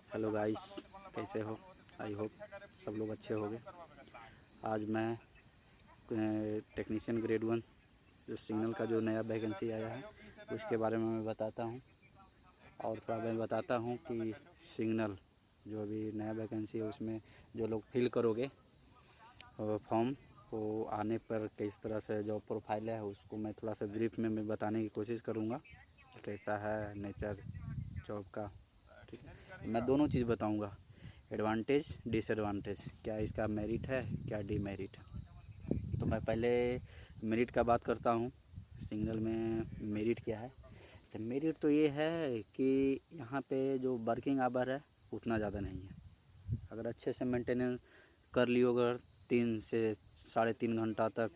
Hello guys, कैसे हो? I hope सब लोग अच्छे होंगे। आज मैं टेक्नीशियन ग्रेड 1 जो सिग्नल का जो नया वैकेंसी आया है उसके बारे में मैं बताता हूँ। और थोड़ा मैं बताता हूँ कि सिग्नल जो अभी नया वैकेंसी है उसमें जो लोग फिल करोगे फॉर्म, वो आने पर किस तरह से जॉब प्रोफाइल है उसको मैं थोड़ा सा ब्रीफ में मैं बताने की कोशिश करूँगा। कैसा है नेचर जॉब का, ठीक है। मैं दोनों चीज़ बताऊँगा, एडवांटेज डिसएडवांटेज, क्या इसका मेरिट है क्या डीमेरिट है। तो मैं पहले मेरिट का बात करता हूँ। सिग्नल में मेरिट क्या है? तो मेरिट तो ये है कि यहाँ पे जो वर्किंग आवर है उतना ज़्यादा नहीं है। अगर अच्छे से मेंटेनेंस कर लियो, अगर 3 से 3.5 घंटा तक,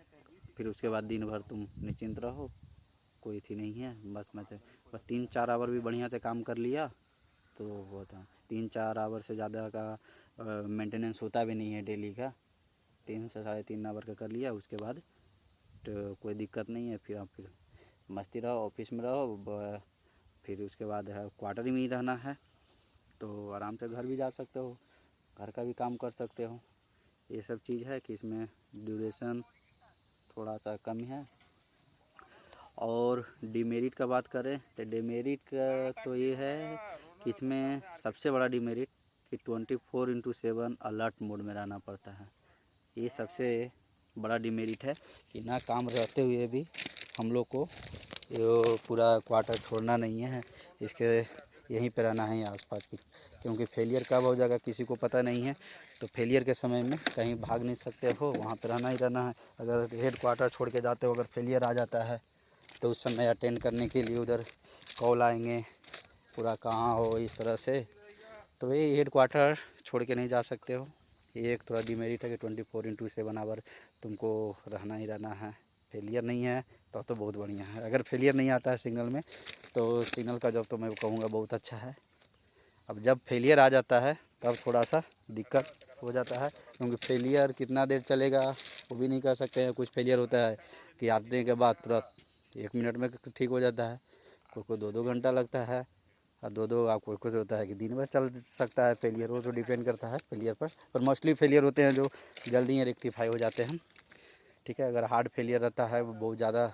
फिर उसके बाद दिन भर तुम निश्चिंत रहो, कोई थी नहीं है। बस 3-4 आवर भी बढ़िया से काम कर लिया तो होता। 3-4 आवर से ज़्यादा का मेंटेनेंस होता भी नहीं है डेली का। 3 से 3.5 आवर का कर लिया, उसके बाद तो कोई दिक्कत नहीं है। फिर आप फिर मस्ती रहो, ऑफिस में रहो। फिर उसके बाद है क्वार्टर में ही रहना है तो आराम से घर भी जा सकते हो, घर का भी काम कर सकते हो। ये सब चीज़ है कि इसमें ड्यूरेशन थोड़ा सा कम है। और डीमेरिट का बात करें तो डीमेरिट का तो ये है कि इसमें सबसे बड़ा डीमेरिट कि 24/7 अलर्ट मोड में रहना पड़ता है। ये सबसे बड़ा डीमेरिट है कि ना काम रहते हुए भी हम लोग को ये पूरा क्वार्टर छोड़ना नहीं है, इसके यहीं पे रहना है आसपास की, क्योंकि फेलियर कब हो जाएगा किसी को पता नहीं है। तो फेलियर के समय में कहीं भाग नहीं सकते हो, वहाँ पे रहना ही रहना है। अगर हेड क्वार्टर छोड़ के जाते हो, अगर फेलियर आ जाता है तो उस समय अटेंड करने के लिए उधर कॉल आएंगे, पूरा कहाँ हो इस तरह से। तो ये हेड क्वार्टर छोड़ के नहीं जा सकते हो। ये एक थोड़ा डिमेरिट है कि 24/7 आवर तुमको रहना ही रहना है। फेलियर नहीं है तो बहुत बढ़िया है। अगर फेलियर नहीं आता है सिग्नल में तो सिग्नल का जॉब तो मैं कहूँगा बहुत अच्छा है। अब जब फेलियर आ जाता है तब थोड़ा सा दिक्कत हो जाता है, क्योंकि फेलियर कितना देर चलेगा वो भी नहीं कह सकते हैं। कुछ फेलियर होता है कि आने के बाद तुरंत 1 मिनट में ठीक हो जाता है, कोई को 2-2 घंटा लगता है, और 2-2 आपको कुछ होता है कि दिन भर चल सकता है फेलियर। वो तो डिपेंड करता है फेलियर पर मोस्टली फेलियर होते हैं जो जल्दी ही रेक्टिफाई हो जाते हैं, ठीक है। अगर हार्ड फेलियर रहता है, वो बहुत ज़्यादा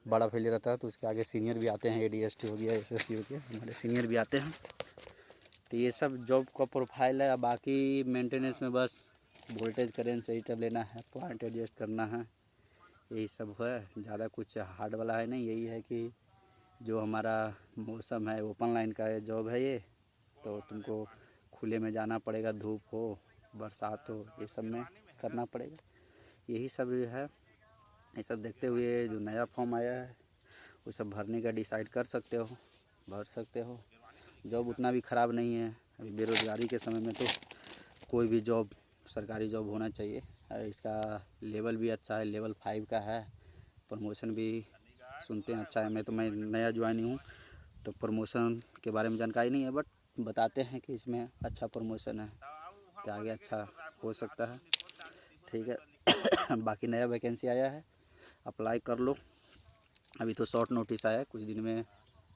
बड़ा फेलियर रहता है, तो उसके आगे सीनियर भी आते हैं, ADST हो गया, SST हो गया, हमारे सीनियर भी आते हैं। तो ये सब जॉब का प्रोफाइल है। बाकी मेंटेनेंस में बस वोल्टेज करेंट सही तब लेना है, पॉइंट एडजस्ट करना है, यही सब है। ज़्यादा कुछ हार्ड वाला है नहीं। यही है कि जो हमारा मौसम है ओपन लाइन का जॉब है ये, तो तुमको खुले में जाना पड़ेगा, धूप हो बरसात हो ये सब में करना पड़ेगा। यही सब है। ये सब देखते हुए जो नया फॉर्म आया है वो सब भरने का डिसाइड कर सकते हो, भर सकते हो। जॉब उतना भी ख़राब नहीं है। अभी बेरोज़गारी के समय में तो कोई भी जॉब सरकारी जॉब होना चाहिए। इसका लेवल भी अच्छा है, लेवल 5 का है। प्रमोशन भी सुनते हैं अच्छा है। मैं नया ज्वाइन हूँ तो प्रमोशन के बारे में जानकारी नहीं है, बट बताते हैं कि इसमें अच्छा प्रमोशन है, तो आगे अच्छा हो सकता है, ठीक है। बाकी नया वैकेंसी आया है, अप्लाई कर लो। अभी तो शॉर्ट नोटिस आया है, कुछ दिन में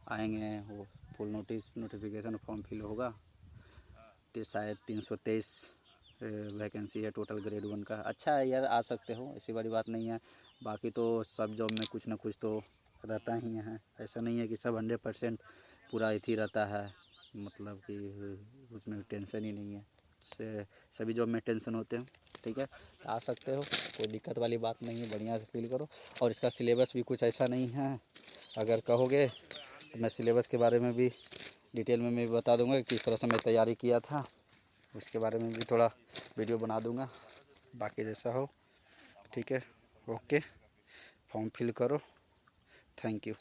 आएंगे वो फुल नोटिफिकेशन, फॉर्म फिल होगा। तो शायद 323 वैकेंसी है टोटल ग्रेड 1 का। अच्छा है यार, आ सकते हो, ऐसी बड़ी बात नहीं है। बाकी तो सब जॉब में कुछ ना कुछ तो रहता ही है। ऐसा नहीं है कि सब 100% पूरा ही रहता है, मतलब कि उसमें टेंशन ही नहीं है। से सभी जॉब में टेंशन होते हैं, ठीक है। तो आ सकते हो, कोई दिक्कत वाली बात नहीं है, बढ़िया से फील करो। और इसका सिलेबस भी कुछ ऐसा नहीं है, अगर कहोगे तो मैं सिलेबस के बारे में भी डिटेल में मैं बता दूंगा कि किस तरह से मैं तैयारी किया था, उसके बारे में भी थोड़ा वीडियो बना दूंगा। बाकी जैसा हो, ठीक है, ओके। फॉर्म फिल करो, थैंक यू।